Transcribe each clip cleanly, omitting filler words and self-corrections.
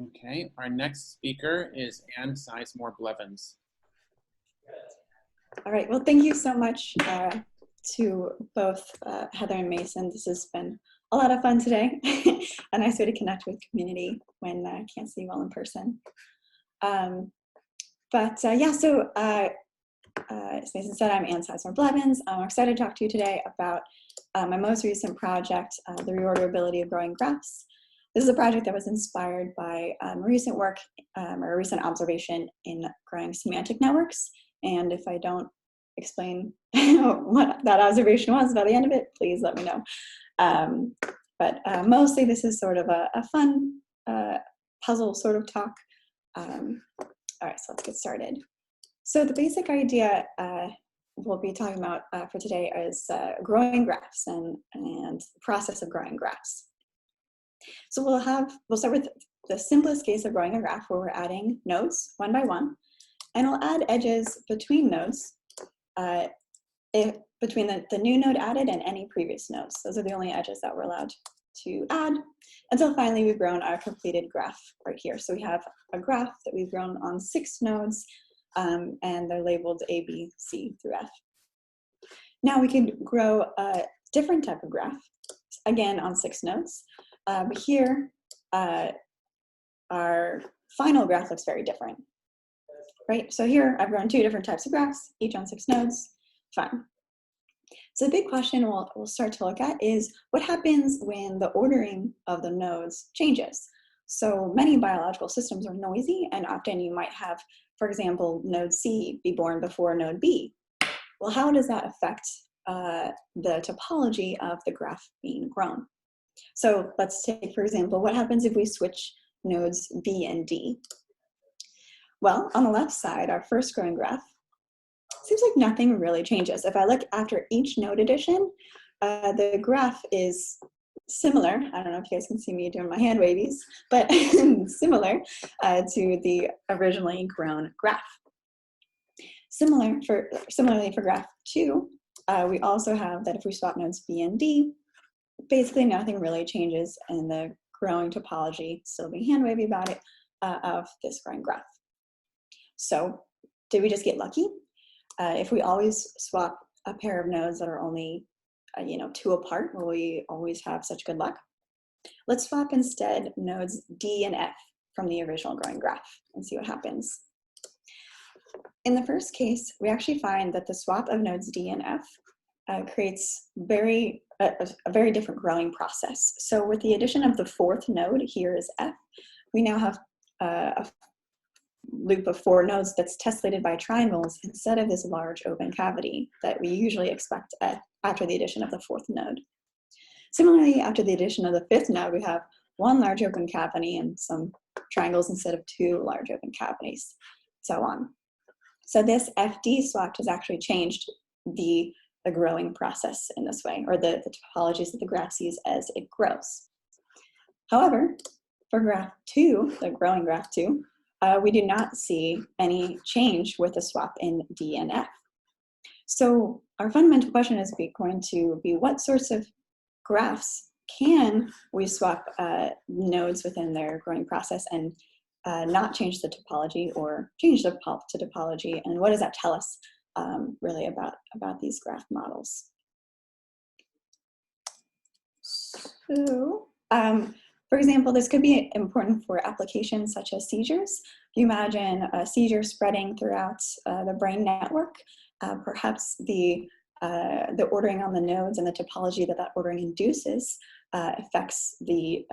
Okay, our next speaker is Ann Sizemore-Blevins. All right, well, thank you so much to both Heather and Mason. This has been a lot of fun today. A nice way to connect with community when I can't see you all in person. Yeah, so as Mason said, I'm Ann Sizemore-Blevins. I'm excited to talk to you today about my most recent project, the reorderability of growing graphs. This is a project that was inspired by recent work or a recent observation in growing semantic networks. And if I don't explain what that observation was by the end of it, please let me know. Mostly this is sort of a fun puzzle sort of talk. All right, so let's get started. So the basic idea we'll be talking about for today is growing graphs and the process of growing graphs. So we'll start with the simplest case of growing a graph where we're adding nodes one by one, and we'll add edges between nodes, between the new node added and any previous nodes. Those are the only edges that we're allowed to add until finally we've grown our completed graph right here. So we have a graph that we've grown on 6 nodes, and they're labeled A, B, C through F. Now we can grow a different type of graph, again on 6 nodes. But here, our final graph looks very different, right? So here I've grown 2 different types of graphs, each on 6 nodes, fine. So the big question we'll start to look at is what happens when the ordering of the nodes changes. So many biological systems are noisy, and often you might have, for example, node C be born before node B. Well, how does that affect the topology of the graph being grown? So let's take, for example, what happens if we switch nodes B and D? Well, on the left side, our first growing graph, seems like nothing really changes. If I look after each node addition, the graph is similar. I don't know if you guys can see me doing my hand wavies, but similar to the originally grown graph. Similarly for graph 2, we also have that if we swap nodes B and D, basically nothing really changes in the growing topology, still being hand wavy about it, of this growing graph. So did we just get lucky? If we always swap a pair of nodes that are only 2 apart, will we always have such good luck? Let's swap instead nodes D and F from the original growing graph and see what happens. In the first case, we actually find that the swap of nodes D and F creates a very different growing process. So with the addition of the 4th node, here is F, we now have a loop of 4 nodes that's tessellated by triangles instead of this large open cavity that we usually expect after the addition of the 4th node. Similarly, after the addition of the 5th node, we have 1 large open cavity and some triangles instead of 2 large open cavities, so on. So this FD swap has actually changed the growing process in this way, or the topologies that the graph sees as it grows. However, for graph 2, the growing graph 2, we do not see any change with the swap in D and F. So our fundamental question is going to be what sorts of graphs can we swap nodes within their growing process and not change the topology or change the topology, and what does that tell us really about these graph models? So, for example, this could be important for applications such as seizures. If you imagine a seizure spreading throughout the brain network, perhaps the ordering on the nodes and the topology that ordering induces affects the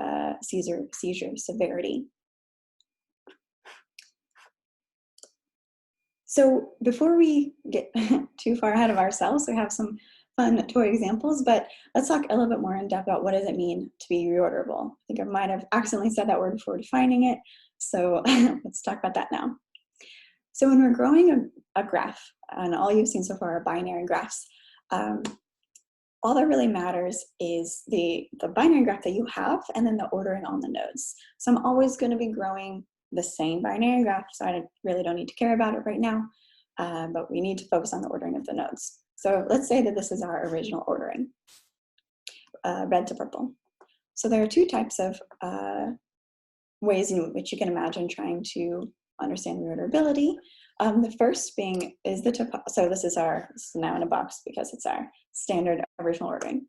seizure severity. So before we get too far ahead of ourselves, we have some fun toy examples, but let's talk a little bit more in depth about what does it mean to be reorderable. I think I might have accidentally said that word before defining it, so let's talk about that now. So when we're growing a graph, and all you've seen so far are binary graphs, all that really matters is the binary graph that you have and then the ordering on the nodes. So I'm always going to be growing the same binary graph, so I really don't need to care about it right now, but we need to focus on the ordering of the nodes. So let's say that this is our original ordering, red to purple. So there are 2 types of ways in which you can imagine trying to understand reorderability. The first being is the so this is now in a box because it's our standard original ordering.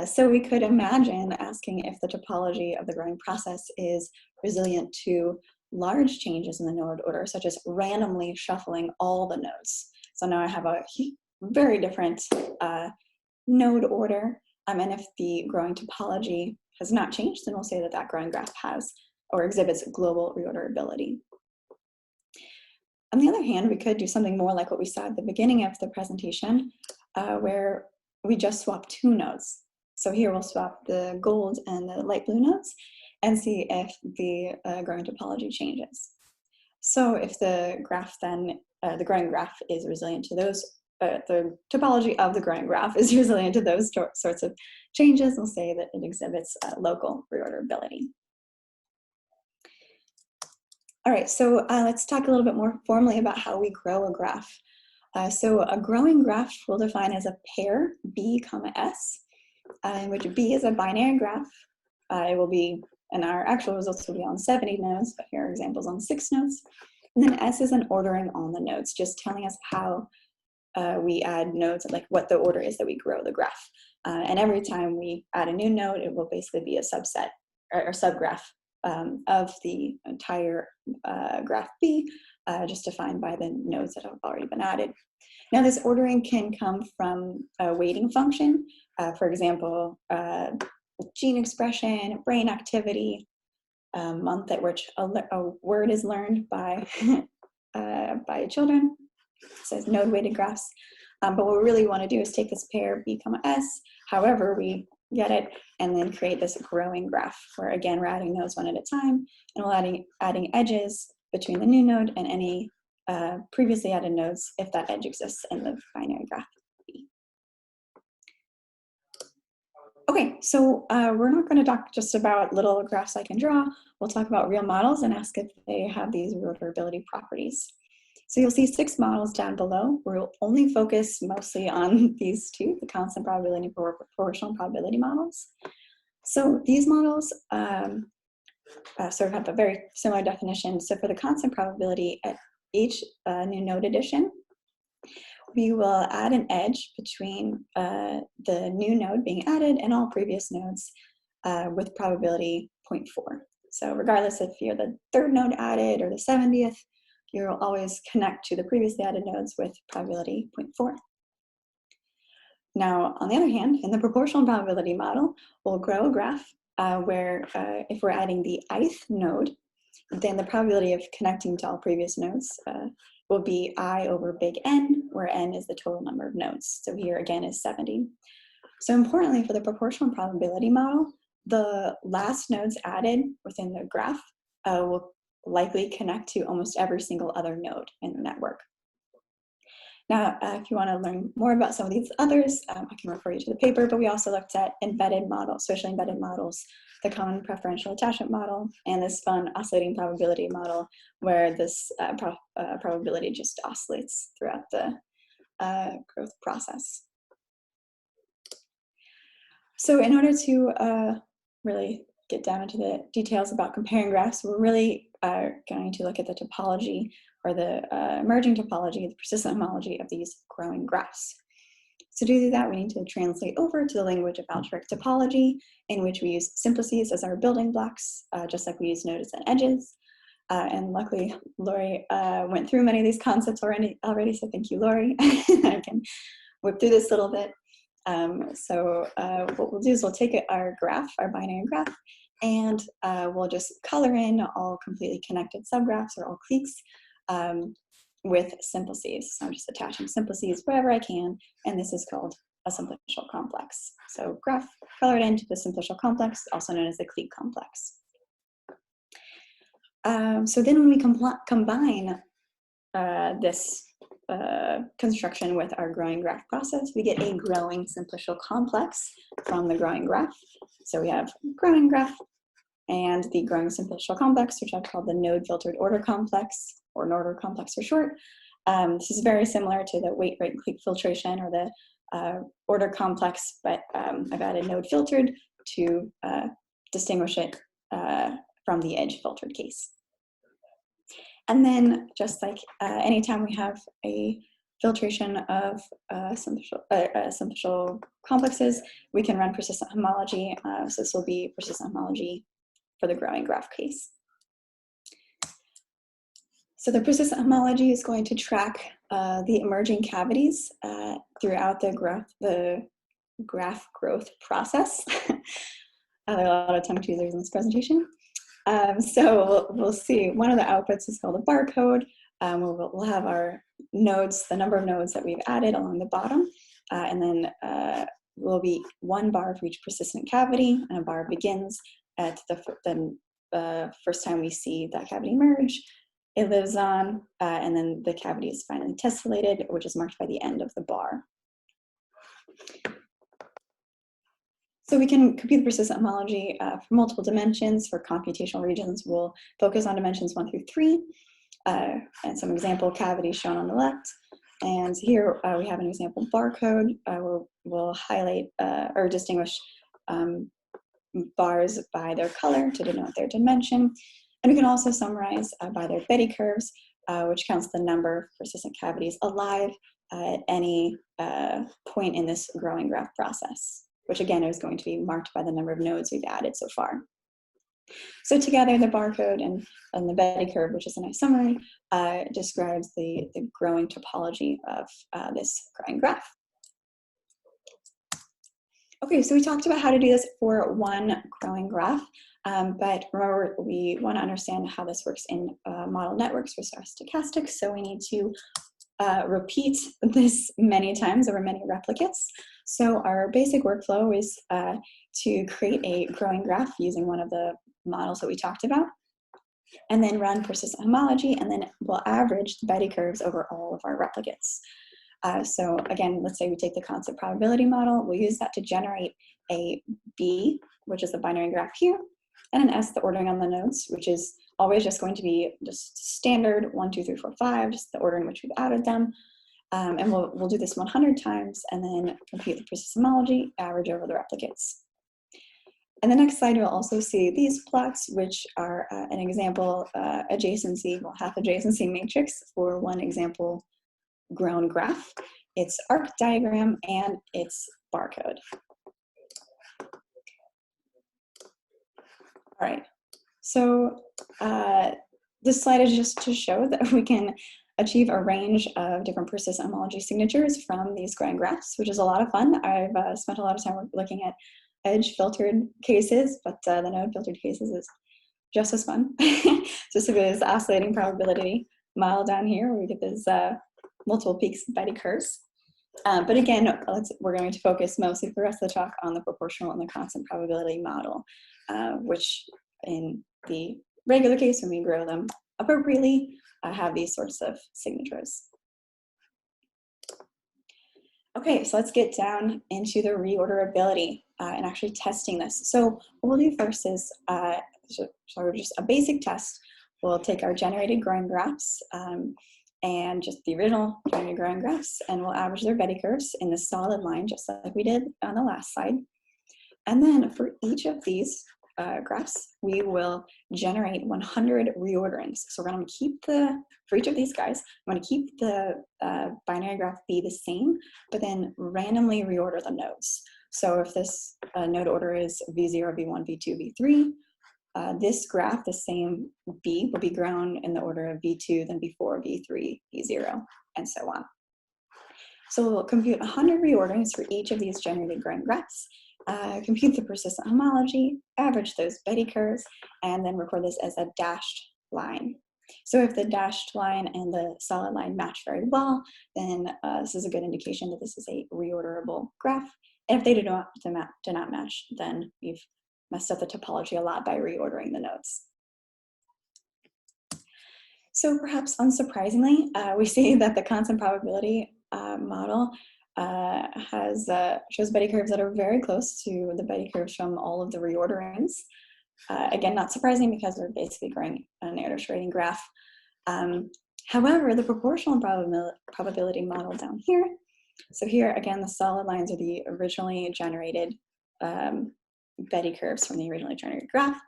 So we could imagine asking if the topology of the growing process is resilient to large changes in the node order, such as randomly shuffling all the nodes. So now I have a very different node order, and if the growing topology has not changed, then we'll say that that growing graph has or exhibits global reorderability. On the other hand, we could do something more like what we saw at the beginning of the presentation, where we just swap two nodes. So here we'll swap the gold and the light blue nodes and see if the growing topology changes. So if the graph then, the growing graph is resilient to those, the topology of the growing graph is resilient to those sorts of changes, we'll say that it exhibits local reorderability. All right, so let's talk a little bit more formally about how we grow a graph. So a growing graph we'll define as a pair B, S, in which B is a binary graph. It will be, and our actual results will be on 70 nodes, but here are examples on 6 nodes. And then S is an ordering on the nodes, just telling us how we add nodes, like what the order is that we grow the graph. And every time we add a new node, it will basically be a subset or subgraph of the entire graph B, just defined by the nodes that have already been added. Now this ordering can come from a weighting function, for example, gene expression, brain activity, month at which a word is learned by, by children. It says node weighted graphs. But what we really want to do is take this pair B, S, however we get it, and then create this growing graph where again we're adding nodes one at a time, and we're adding edges between the new node and any previously added nodes if that edge exists in the binary graph B. Okay, so we're not going to talk just about little graphs I can draw. We'll talk about real models and ask if they have these reorderability properties. So you'll see 6 models down below. We'll only focus mostly on these 2, the constant probability and proportional probability models. So these models sort of have a very similar definition. So for the constant probability at each new node addition, we will add an edge between the new node being added and all previous nodes with probability 0.4. So regardless if you're the 3rd node added or the 70th, you'll always connect to the previously added nodes with probability 0.4. Now, on the other hand, in the proportional probability model, we'll grow a graph where if we're adding the ith node, then the probability of connecting to all previous nodes will be I over big N, where N is the total number of nodes. So here again is 70. So importantly for the proportional probability model, the last nodes added within the graph will likely connect to almost every single other node in the network. Now, if you want to learn more about some of these others, I can refer you to the paper, but we also looked at embedded models, socially embedded models, the common preferential attachment model, and this fun oscillating probability model, where this probability just oscillates throughout the growth process. So in order to really get down into the details about comparing graphs, we're really going to look at the topology or the emerging topology, the persistent homology of these growing graphs. So to do that, we need to translate over to the language of algebraic topology, in which we use simplices as our building blocks, just like we use nodes and edges. And luckily, Lori went through many of these concepts already, so thank you, Lori. I can whip through this a little bit. What we'll do is we'll take our graph, our binary graph, and we'll just color in all completely connected subgraphs or all cliques with simplices. So I'm just attaching simplices wherever I can, and this is called a simplicial complex. So graph colored into the simplicial complex, also known as the clique complex. So then when we combine this construction with our growing graph process, we get a growing simplicial complex from the growing graph. So we have growing graph and the growing simplicial complex, which I've called the node filtered order complex, or order complex for short. This is very similar to the weight rate clique filtration or the order complex, but I've added node filtered to distinguish it from the edge filtered case. And then just like anytime we have a filtration of simple complexes, we can run persistent homology. So this will be persistent homology for the growing graph case. So the persistent homology is going to track the emerging cavities throughout the graph growth process. There are a lot of tongue tweezers in this presentation. So we'll see one of the outputs is called a barcode. We'll have our nodes, the number of nodes that we've added along the bottom, and then will be 1 bar for each persistent cavity, and a bar begins at the first time we see that cavity merge. It lives on, and then the cavity is finally tessellated, which is marked by the end of the bar. So we can compute the persistent homology for multiple dimensions. For computational regions, we'll focus on dimensions 1 through 3, and some example cavities shown on the left. And here we have an example barcode where we'll highlight or distinguish bars by their color to denote their dimension. And we can also summarize by their Betty curves, which counts the number of persistent cavities alive at any point in this growing graph process, which again is going to be marked by the number of nodes we've added so far. So together, the barcode and the Betty curve, which is a nice summary, describes the growing topology of this growing graph. Okay, so we talked about how to do this for one growing graph, but remember, we want to understand how this works in model networks versus stochastics, so we need to repeat this many times over many replicates. So our basic workflow is to create a growing graph using one of the models that we talked about, and then run persistent homology, and then we'll average the Betty curves over all of our replicates. So again, let's say we take the constant probability model, we'll use that to generate a B, which is the binary graph here, and an S, the ordering on the nodes, which is always just going to be just standard 1, 2, 3, 4, 5, just the order in which we've added them. And we'll do this 100 times and then compute the persistent homology, average over the replicates. And the next slide, you'll also see these plots, which are an example adjacency, well, half adjacency matrix for one example grown graph. It's arc diagram and it's barcode. All right, so this slide is just to show that we can achieve a range of different persistent homology signatures from these growing graphs, which is a lot of fun. I've spent a lot of time looking at edge filtered cases, but the node filtered cases is just as fun. Just look at this oscillating probability model down here where we get this multiple peaks Betty curves. But again, we're going to focus mostly for the rest of the talk on the proportional and the constant probability model, which in the regular case, when we grow them appropriately, have these sorts of signatures. Okay, so let's get down into the reorderability and actually testing this. So what we'll do first is just a basic test. We'll take our generated growing graphs and just the original generated growing graphs, and we'll average their Betty curves in the solid line, just like we did on the last slide. And then for each of these graphs, we will generate 100 reorderings. So we're going to keep for each of these guys, I'm going to keep the binary graph B the same, but then randomly reorder the nodes. So if this node order is V0, V1, V2, V3, this graph, the same B, will be grown in the order of V2, then V4, V3, V0, and so on. So we'll compute 100 reorderings for each of these generated growing graphs, compute the persistent homology, average those Betty curves, and then record this as a dashed line. So if the dashed line and the solid line match very well, then this is a good indication that this is a reorderable graph. And if they do not match, then we've messed up the topology a lot by reordering the nodes. So perhaps unsurprisingly, we see that the constant probability model shows Betty curves that are very close to the Betty curves from all of the reorderings. Again, not surprising because we're basically growing an iterating graph. However, the proportional probability model down here, so here again, the solid lines are the originally generated Betty curves from the originally generated graph.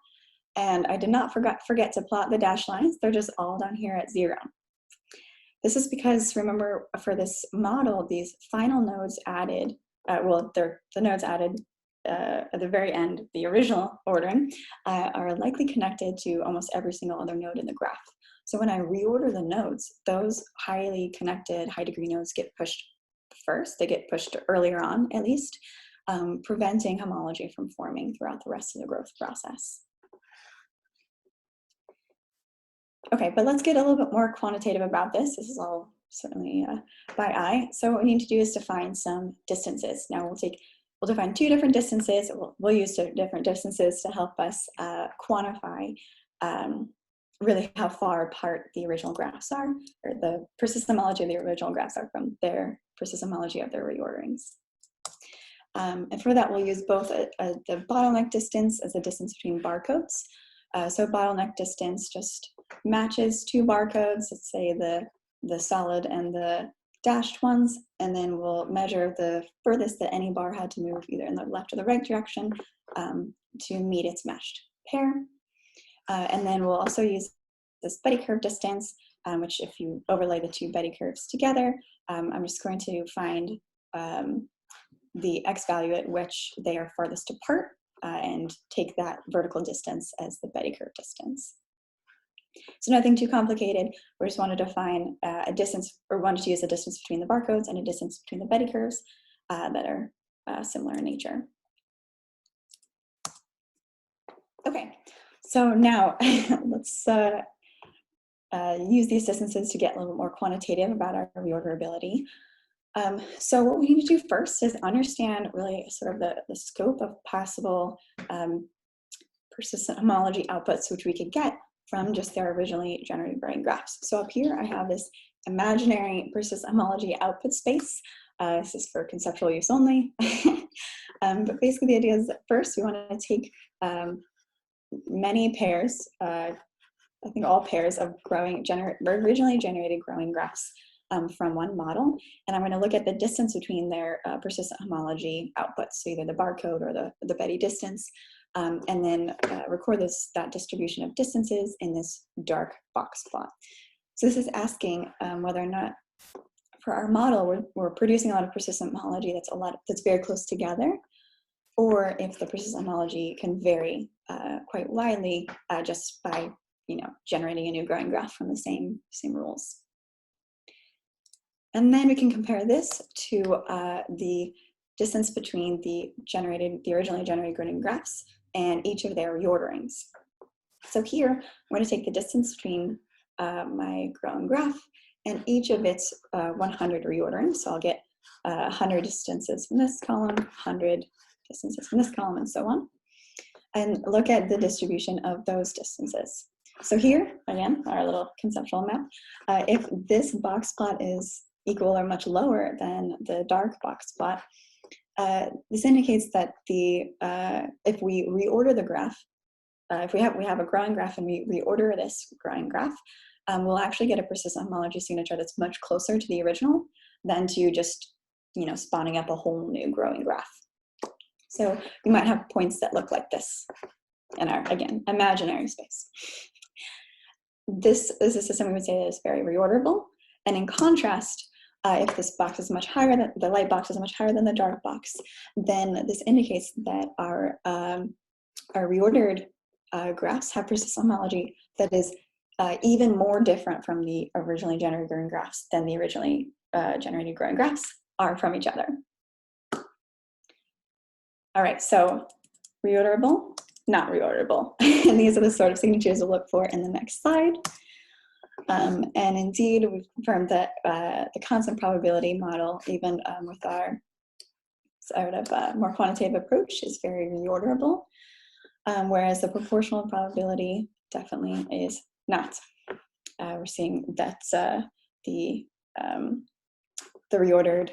And I did not forget to plot the dashed lines. They're just all down here at 0. This is because, remember, for this model, these final nodes added, well, the nodes added at the very end, the original ordering, are likely connected to almost every single other node in the graph. So when I reorder the nodes, those highly connected high-degree nodes get pushed first. They get pushed earlier on, at least, preventing homology from forming throughout the rest of the growth process. Okay, but let's get a little bit more quantitative about this. This is all certainly by eye. So what we need to do is define some distances. Now we'll define 2 different distances. We'll use different distances to help us quantify really how far apart the original graphs are, or the persistent homology of the original graphs are from their persistent homology of their reorderings. And for that, we'll use both the bottleneck distance as a distance between barcodes. So bottleneck distance just matches 2 barcodes, let's say the solid and the dashed ones, and then we'll measure the furthest that any bar had to move either in the left or the right direction to meet its meshed pair. And then we'll also use this Betty curve distance, which if you overlay the 2 Betty curves together, I'm just going to find the x value at which they are farthest apart and take that vertical distance as the Betty curve distance. So nothing too complicated. We just wanted to find a distance, or wanted to use a distance between the barcodes and a distance between the Betty curves that are similar in nature. Okay, so now let's use these distances to get a little bit more quantitative about our reorderability. So what we need to do first is understand really sort of the scope of possible persistent homology outputs which we could get from just their originally generated growing graphs. So up here I have this imaginary persistent homology output space. This is for conceptual use only. But basically the idea is that first we want to take many pairs, I think all pairs of originally generated growing graphs from one model, and I'm going to look at the distance between their persistent homology outputs, so either the barcode or the Betty distance, and then record that distribution of distances in this dark box plot. So this is asking whether or not, for our model, we're producing a lot of persistent homology that's very close together, or if the persistent homology can vary quite widely just by generating a new growing graph from the same rules. And then we can compare this to the distance between the originally generated growing graphs and each of their reorderings. So here, I'm going to take the distance between my growing graph and each of its 100 reorderings. So I'll get 100 distances from this column, 100 distances from this column, and so on, and look at the distribution of those distances. So here, again, our little conceptual map, if this box plot is equal or much lower than the dark box plot, this indicates that if we reorder the graph, if we have a growing graph and we reorder this growing graph, we'll actually get a persistent homology signature that's much closer to the original than to just spawning up a whole new growing graph. So we might have points that look like this in our, again, imaginary space. This is a system we would say is very reorderable, and in contrast, if this box is much higher, the light box is much higher than the dark box, then this indicates that our reordered graphs have persistent homology that is even more different from the originally generated growing graphs than the originally generated growing graphs are from each other. All right, so reorderable, not reorderable. And these are the sort of signatures we'll look for in the next slide. And indeed, we've confirmed that the constant probability model, even with our sort of more quantitative approach, is very reorderable, whereas the proportional probability definitely is not. We're seeing that the reordered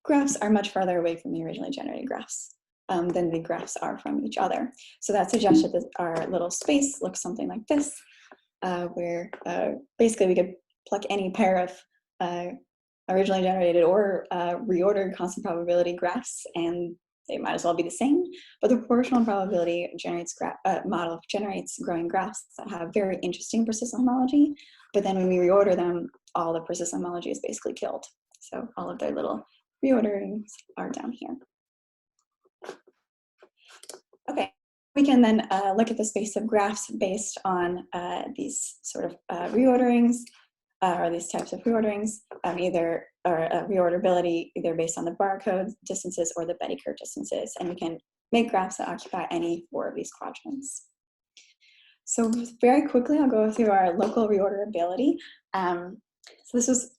graphs are much farther away from the originally generated graphs than the graphs are from each other. So that suggested that our little space looks something like this, where basically we could pluck any pair of originally generated or reordered constant probability graphs, and they might as well be the same, but the proportional probability model generates growing graphs that have very interesting persistent homology, but then when we reorder them, all the persistent homology is basically killed. So all of their little reorderings are down here. Okay, we can then look at the space of graphs based on these sort of reorderings, or these types of reorderings, reorderability, either based on the barcode distances or the Betty curve distances. And we can make graphs that occupy any 4 of these quadrants. So very quickly, I'll go through our local reorderability. So this was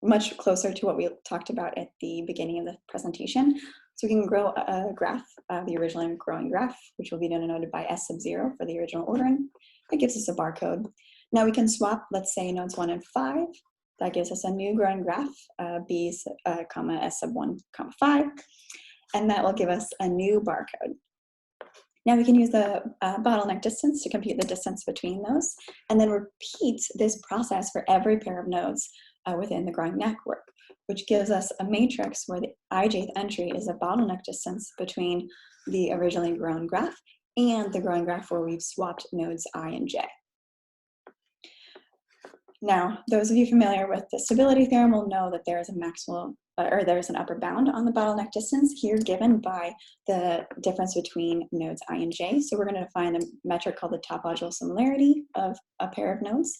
much closer to what we talked about at the beginning of the presentation. So we can grow a graph, the original growing graph, which will be denoted by S sub 0 for the original ordering. That gives us a barcode. Now we can swap, let's say, nodes 1 and 5. That gives us a new growing graph, B, comma, S sub 1, comma 5. And that will give us a new barcode. Now we can use the bottleneck distance to compute the distance between those, and then repeat this process for every pair of nodes within the growing network, which gives us a matrix where the ijth entry is a bottleneck distance between the originally grown graph and the growing graph where we've swapped nodes I and j. Now, those of you familiar with the stability theorem will know that there is a maximal, or there's an upper bound on the bottleneck distance here given by the difference between nodes I and j. So we're going to define a metric called the topological similarity of a pair of nodes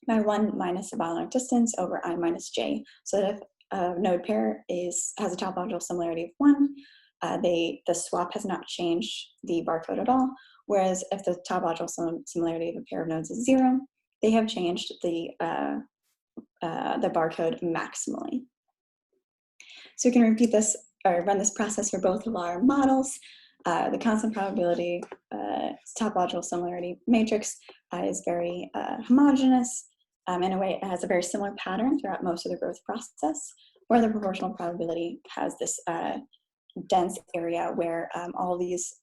by 1 minus the bottleneck distance over I minus j. So that if a node pair has a topological similarity of 1, the swap has not changed the barcode at all, whereas if the topological similarity of a pair of nodes is 0, they have changed the barcode maximally. So we can repeat this, or run this process for both of our models. The constant probability topological similarity matrix is very homogeneous. In a way, it has a very similar pattern throughout most of the growth process, where the proportional probability has this dense area where all these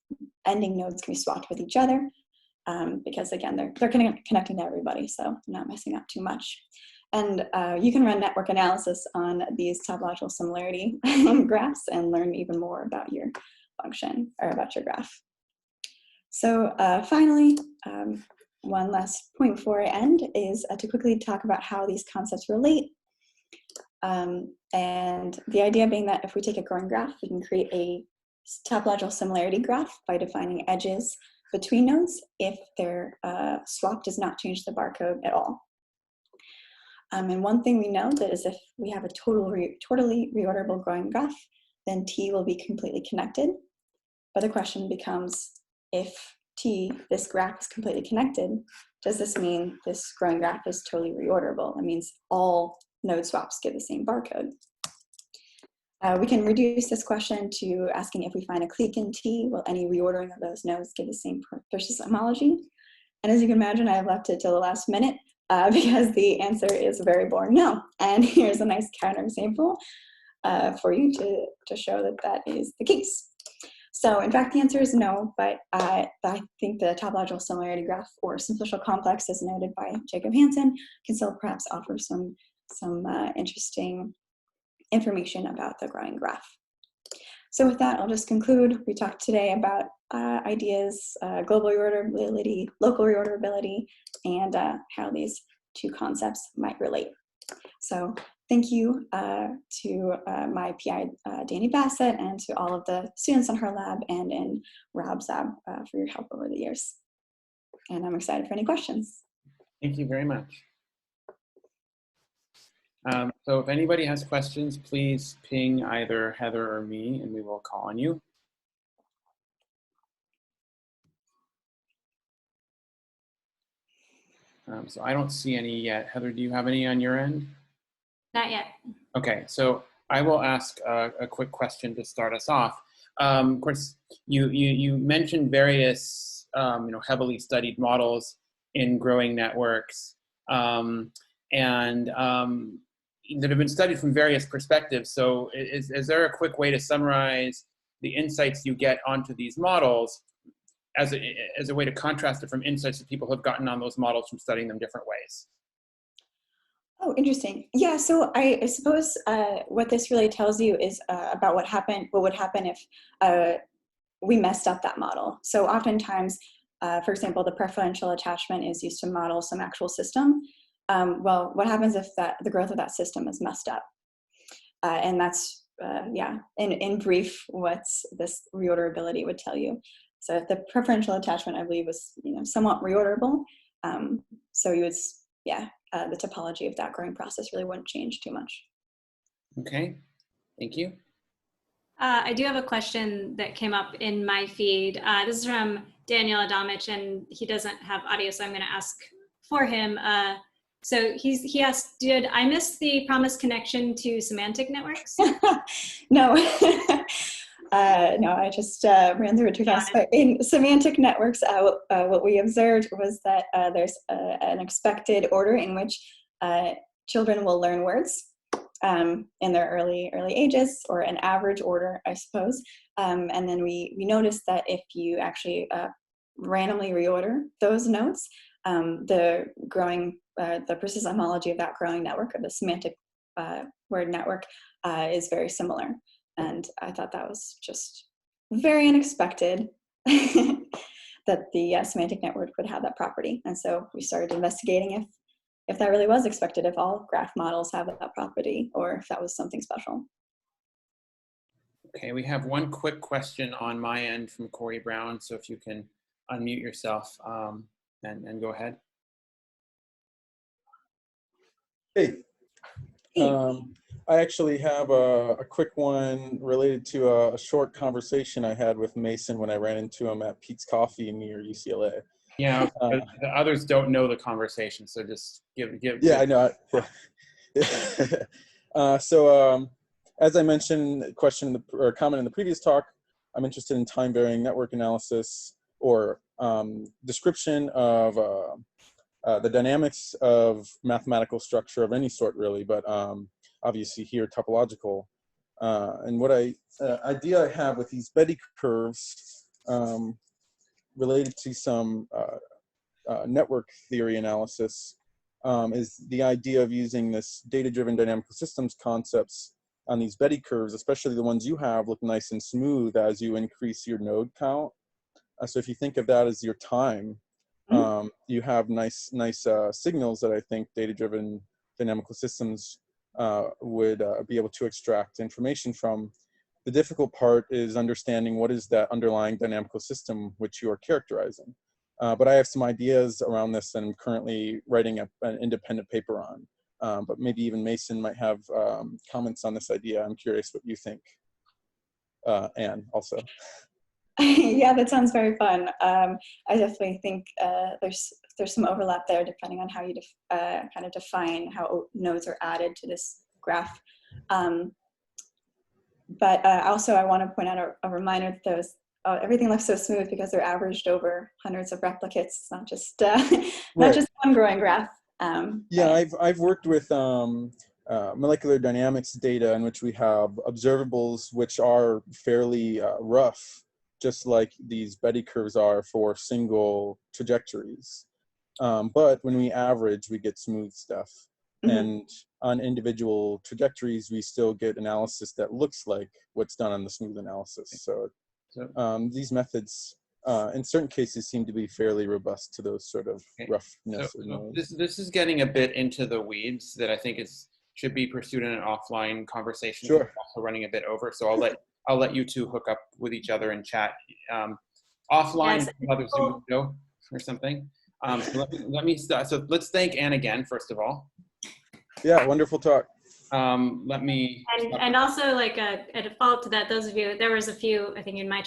ending nodes can be swapped with each other. Because again, they're connecting to everybody, so I'm not messing up too much. And you can run network analysis on these topological similarity graphs and learn even more about your function, or about your graph. So finally, one last point before I end is to quickly talk about how these concepts relate. And the idea being that if we take a growing graph, we can create a topological similarity graph by defining edges between nodes if their swap does not change the barcode at all. And one thing we know that is if we have a totally reorderable growing graph, then T will be completely connected. But the question becomes, if this graph is completely connected, does this mean this growing graph is totally reorderable? It means all node swaps give the same barcode. We can reduce this question to asking if we find a clique in T, will any reordering of those nodes give the same persistent homology? And as you can imagine, I have left it till the last minute because the answer is a very boring no. And here's a nice counterexample for you to show that that is the case. So in fact, the answer is no, but I think the topological similarity graph or simplicial complex as noted by Jacob Hansen can still perhaps offer some interesting information about the growing graph. So with that, I'll just conclude. We talked today about ideas, global reorderability, local reorderability, and how these two concepts might relate. So thank you to my PI, Danny Bassett, and to all of the students in her lab and in Rob's lab for your help over the years. And I'm excited for any questions. Thank you very much. So if anybody has questions, please ping either Heather or me, and we will call on you. So I don't see any yet. Heather, do you have any on your end? Not yet. Okay, so I will ask a quick question to start us off. Of course, you mentioned various heavily studied models in growing networks, that have been studied from various perspectives. So is there a quick way to summarize the insights you get onto these models as a way to contrast it from insights that people have gotten on those models from studying them different ways? Oh, interesting. Yeah, so I suppose what this really tells you is about what would happen if we messed up that model. So oftentimes, for example, the preferential attachment is used to model some actual system. Well, what happens if the growth of that system is messed up? And that's, yeah, in brief, what this reorderability would tell you. So if the preferential attachment, I believe, was somewhat reorderable, so you would, yeah, the topology of that growing process really wouldn't change too much. Okay, thank you. I do have a question that came up in my feed. This is from Daniel Adamich, and he doesn't have audio, so I'm going to ask for him. So he asked, did I miss the promised connection to semantic networks? No. No, I just ran through it too fast. But in semantic networks, what we observed was that there's an expected order in which children will learn words in their early ages, or an average order, I suppose. And then we noticed that if you actually randomly reorder those nodes, the persistent homology of that growing network, of the semantic word network, is very similar. And I thought that was just very unexpected that the semantic network would have that property. And so we started investigating if that really was expected, if all graph models have that property, or if that was something special. Okay, we have one quick question on my end from Corey Brown. So if you can unmute yourself and go ahead. Hey. I actually have a quick one related to a short conversation I had with Mason when I ran into him at Pete's Coffee near UCLA. Yeah, the others don't know the conversation, so just give. Yeah, I know. So as I mentioned, comment in the previous talk, I'm interested in time-varying network analysis, or description of the dynamics of mathematical structure of any sort, really, but obviously here topological. And what idea I have with these Betty curves related to some network theory analysis is the idea of using this data-driven dynamical systems concepts on these Betty curves, especially the ones you have, look nice and smooth as you increase your node count. So if you think of that as your time, you have nice signals that I think data-driven dynamical systems would be able to extract information from. The difficult part is understanding what is that underlying dynamical system which you are characterizing. But I have some ideas around this that I'm currently writing an independent paper on. But maybe even Mason might have comments on this idea. I'm curious what you think, Anne, also. Yeah, that sounds very fun. I definitely think there's some overlap there, depending on how you kind of define how nodes are added to this graph. But also, I want to point out a reminder that those everything looks so smooth because they're averaged over hundreds of replicates. It's not just not just one growing graph. Yeah, I've worked with molecular dynamics data in which we have observables which are fairly rough, just like these Betty curves are for single trajectories. But when we average, we get smooth stuff. And on individual trajectories, we still get analysis that looks like what's done on the smooth analysis. So these methods, in certain cases, seem to be fairly robust to those sort of roughness. So this is getting a bit into the weeds that I think should be pursued in an offline conversation. Sure. We're also running a bit over, so I'll let you two hook up with each other and chat offline. Yes. Other Zoom window or something. So let me start. So let's thank Ann again, first of all. Yeah, wonderful talk. Let me. And also, like a default to that, those of you, there was a few, I think, in my chat